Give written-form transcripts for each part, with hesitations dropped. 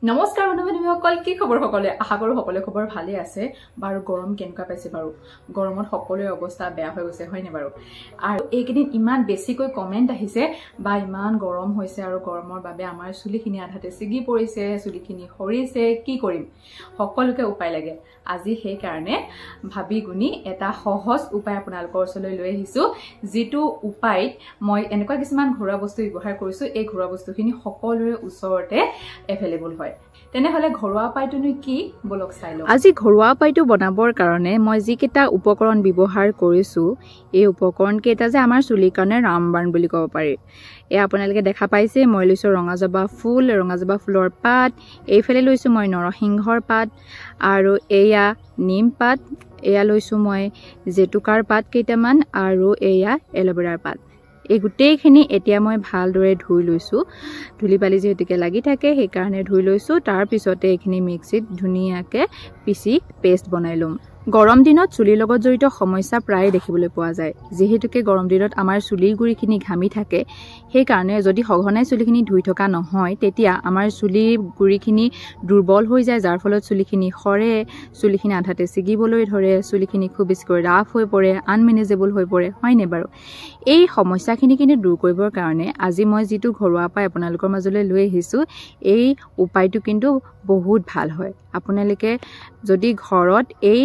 নমস্কাৰ বন্ধু-বান্ধৱীসকল, কি খবৰ সকলে? আশা কৰো সকলে খবৰ ভালে আছে। বাৰু গৰম কেনেকুৱা পাইছে বাৰু? গৰমত সকলোৰে অৱস্থা বেয়া হৈ গৈছে হয়নে বাৰু? আৰু এইকেইদিন ইমান বেছিকৈ কমেন্ট আহিছে বা ইমান গৰম হৈছে আৰু গৰমৰ বাবে আমাৰ চুলিখিনি আধাতে ছিগি পৰিছে, চুলিখিনি সৰিছে, কি কৰিম? সকলোকে উপায় লাগে। আজি সেই কাৰণে ভাবি গুনি এটা সহজ উপায় আপোনালোকৰ ওচৰলৈ লৈ আহিছো, যেটো উপায় মই এনেকুৱা কিছুমান ঘৰুৱা বস্তু ব্যৱহাৰ কৰিছো। এই ঘৰুৱা বস্তুখিনি সকলোৰে ওচৰতে এভেইলেবল হয়। তেনেহলে ঘৰুৱা উপায়টো কি বলক চাই লওঁ। আজি ঘৰুৱা উপায়টো বনাবৰ কাৰণে মই যিকেইটা উপকৰণ ব্যৱহাৰ কৰিছো, এই উপকৰণ কেইটা যে আমাৰ চুলিৰ কাৰণে ৰামবাণ বুলি ক'ব পাৰি। আপোনালোকে দেখা পাইছে মই লৈছো ৰঙা জবা ফুলৰ পাত, এইফালে লৈছো মই নৰসিংহৰ পাত, আৰু এয়া নিম পাত, এয়া লৈছো মই জেতুকাৰ পাত কেইটামান, আৰু এয়া এল'ভেৰাৰ পাত। এই গোটেইখিনি এতিয়া মই ভালদৰে ধুই লৈছো। ধুলি বালি যেহেতুকে লাগি থাকে সেইকাৰণে ধুই লৈছো। তাৰ পিছতে এইখিনি মিক্সিত ধুনীয়াকে পিচি পেষ্ট বনাই লম। গৰম দিনত চুলিৰ লগত জড়িত সমস্যা প্ৰায় দেখিবলৈ পোৱা যায়। যেহেতুকে গৰম দিনত আমাৰ চুলিৰ গুৰিখিনি ঘামি থাকে, সেইকাৰণে যদি সঘনাই চুলিখিনি ধুই থকা নহয় তেতিয়া আমাৰ চুলিৰ গুৰিখিনি দুৰ্বল হৈ যায়, যাৰ ফলত চুলিখিনি সৰে, চুলিখিনি আধাতে ছিগিবলৈ ধৰে, চুলিখিনি খুব বেছিকৈ ৰাফ হৈ পৰে, আনমেনেজেবল হৈ পৰে হয়নে বাৰু? এই সমস্যাখিনি কিন্তু দূৰ কৰিবৰ কাৰণে আজি মই যিটো ঘৰুৱা উপায় আপোনালোকৰ মাজলৈ লৈ আহিছো, এই উপায়টো কিন্তু বহুত ভাল হয়। আপোনালোকে যদি ঘৰত এই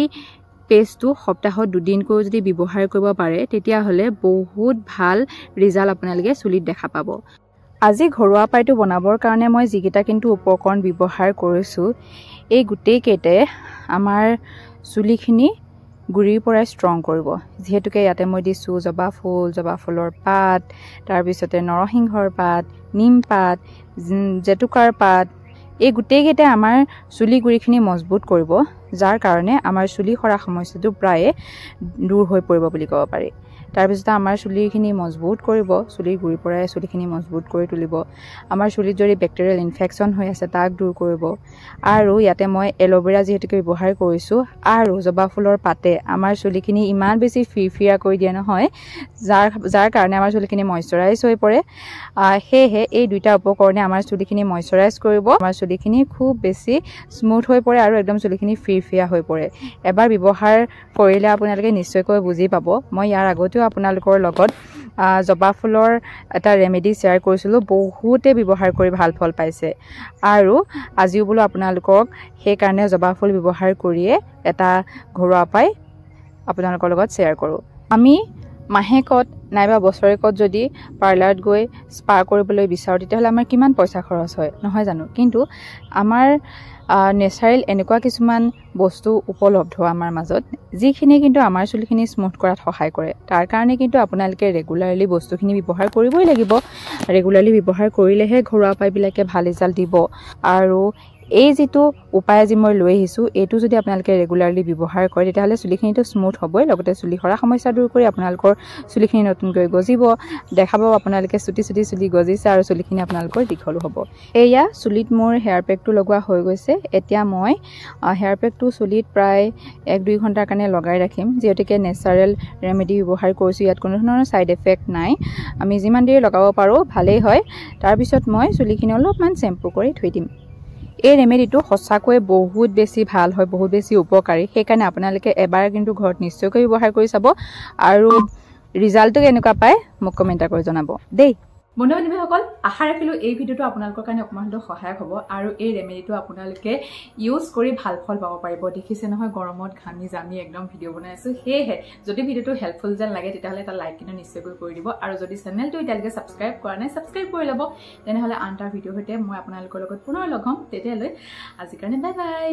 পেষ্টটো সপ্তাহত 2 দিনকৈ যদি ব্যৱহাৰ কৰিব পাৰে তেতিয়াহ'লে বহুত ভাল ৰিজাল্ট আপোনালোকে চুলিত দেখা পাব। আজি ঘৰুৱা উপায়টো বনাবৰ কাৰণে মই যিকেইটা কিন্তু উপকৰণ ব্যৱহাৰ কৰিছো, এই গোটেইকেইটাই আমাৰ চুলিখিনি গুৰিৰ পৰাই ষ্ট্ৰং কৰিব। যেহেতুকে ইয়াতে মই দিছো জবা ফুলৰ পাত, তাৰপিছতে নৰসিংহৰ পাত, নিম পাত, জেতুকাৰ পাত, এই গোটেইকেইটাই আমাৰ চুলি গুৰিখিনি মজবুত কৰিব, যাৰ কাৰণে আমাৰ চুলি সৰা সমস্যাটো প্ৰায়ে দূৰ হৈ পৰিব বুলি ক'ব পাৰি। তাৰপিছতে আমাৰ চুলিখিনি মজবুত কৰিব, চুলিৰ গুৰিৰ পৰাই চুলিখিনি মজবুত কৰি তুলিব। আমাৰ চুলিত যদি বেক্টেৰিয়েল ইনফেকশ্যন হৈ আছে তাক দূৰ কৰিব। আৰু ইয়াতে মই এল'ভেৰা যিহেতুকে ব্যৱহাৰ কৰিছো, আৰু জবা ফুলৰ পাতে আমাৰ চুলিখিনি ইমান বেছি ফিৰফিৰা কৰি দিয়ে নহয়, যাৰ কাৰণে আমাৰ চুলিখিনি মইশ্চাৰাইজ হৈ পৰে। সেয়েহে এই দুইটা উপকৰণে আমাৰ চুলিখিনি মইশ্চাৰাইজ কৰিব, আমাৰ চুলিখিনি খুব বেছি স্মুথ হৈ পৰে আৰু একদম চুলিখিনি ফিৰফিৰা হৈ পৰে। এবাৰ ব্যৱহাৰ কৰিলে আপোনালোকে নিশ্চয়কৈ বুজি পাব। মই ইয়াৰ আগতেও আপোনালোকৰ লগত জবা ফুলৰ এটা ৰেমেডি শ্বেয়াৰ কৰিছিলোঁ, বহুতে ব্যৱহাৰ কৰি ভাল ফল পাইছে, আৰু আজিও বোলো আপোনালোকক সেইকাৰণে জবা ফুল ব্যৱহাৰ কৰিয়ে এটা ঘৰুৱা উপায় আপোনালোকৰ লগত শ্বেয়াৰ কৰোঁ। আমি মাহেকত নাইবা বছৰেকত যদি পাৰ্লাৰত গৈ স্পা কৰিবলৈ বিচাৰোঁ তেতিয়াহ'লে আমাৰ কিমান পইচা খৰচ হয় নহয় জানো? কিন্তু আমাৰ নেচাৰেল এনেকুৱা কিছুমান বস্তু উপলব্ধ আমাৰ মাজত, যিখিনি কিন্তু আমাৰ চুলিখিনি স্মুথ কৰাত সহায় কৰে। তাৰ কাৰণে কিন্তু আপোনালোকে ৰেগুলাৰলি বস্তুখিনি ব্যৱহাৰ কৰিবই লাগিব। ৰেগুলাৰলি ব্যৱহাৰ কৰিলেহে ঘৰুৱা উপায়বিলাকে ভাল ৰিজাল্ট দিব। আৰু এই যিটো উপায় আজি মই লৈ আহিছোঁ, এইটো যদি আপোনালোকে ৰেগুলাৰলি ব্যৱহাৰ কৰে তেতিয়াহ'লে চুলিখিনিতো স্মুথ হ'বই, লগতে চুলি সৰা সমস্যা দূৰ কৰি আপোনালোকৰ চুলিখিনি নতুনকৈ গজিব, দেখাব আপোনালোকে চুটি চুলি গজিছে, আৰু চুলিখিনি আপোনালোকৰ দীঘলো হ'ব। এয়া চুলিত মোৰ হেয়াৰ পেকটো লগোৱা হৈ গৈছে। এতিয়া মই হেয়াৰ পেকটো চুলিত প্ৰায় 1-2 ঘণ্টাৰ কাৰণে লগাই ৰাখিম। যিহেতুকে নেচাৰেল ৰেমেডি ব্যৱহাৰ কৰিছোঁ, ইয়াত কোনো ধৰণৰ ছাইড এফেক্ট নাই, আমি যিমান দেৰি লগাব পাৰোঁ ভালেই হয়। তাৰপিছত মই চুলিখিনি অলপমান শ্বেম্পু কৰি ধুই দিম। এই ৰেমেডিটো সঁচাকৈ বহুত বেছি ভাল হয়, বহুত বেছি উপকাৰী। সেইকাৰণে আপোনালোকে এবাৰ কিন্তু ঘৰত নিশ্চয়কৈ ব্যৱহাৰ কৰি চাব, আৰু ৰিজাল্টটো কেনেকুৱা পায় মোক কমেণ্ট কৰি জনাব দেই। বন্ধু-বান্ধৱীসকল, আশা ৰাখিলোঁ এই ভিডিঅ'টো আপোনালোকৰ কাৰণে অকণমান হ'লেও সহায়ক হ'ব, আৰু এই ৰেমেডিটো আপোনালোকে ইউজ কৰি ভাল ফল পাব পাৰিব। দেখিছে নহয় গৰমত ঘামি জামি একদম ভিডিঅ' বনাই আছোঁ। সেয়েহে যদি ভিডিঅ'টো হেল্পফুল যেন লাগে তেতিয়াহ'লে এটা লাইক কিন্তু নিশ্চয়কৈ কৰি দিব, আৰু যদি চেনেলটো এতিয়ালৈকে ছাবস্ক্ৰাইব কৰা নাই ছাবস্ক্ৰাইব কৰি ল'ব। তেনেহ'লে আন এটা ভিডিঅ'ৰ সৈতে মই আপোনালোকৰ লগত পুনৰ লগ হ'ম। তেতিয়ালৈ আজিৰ কাৰণে বাই বাই।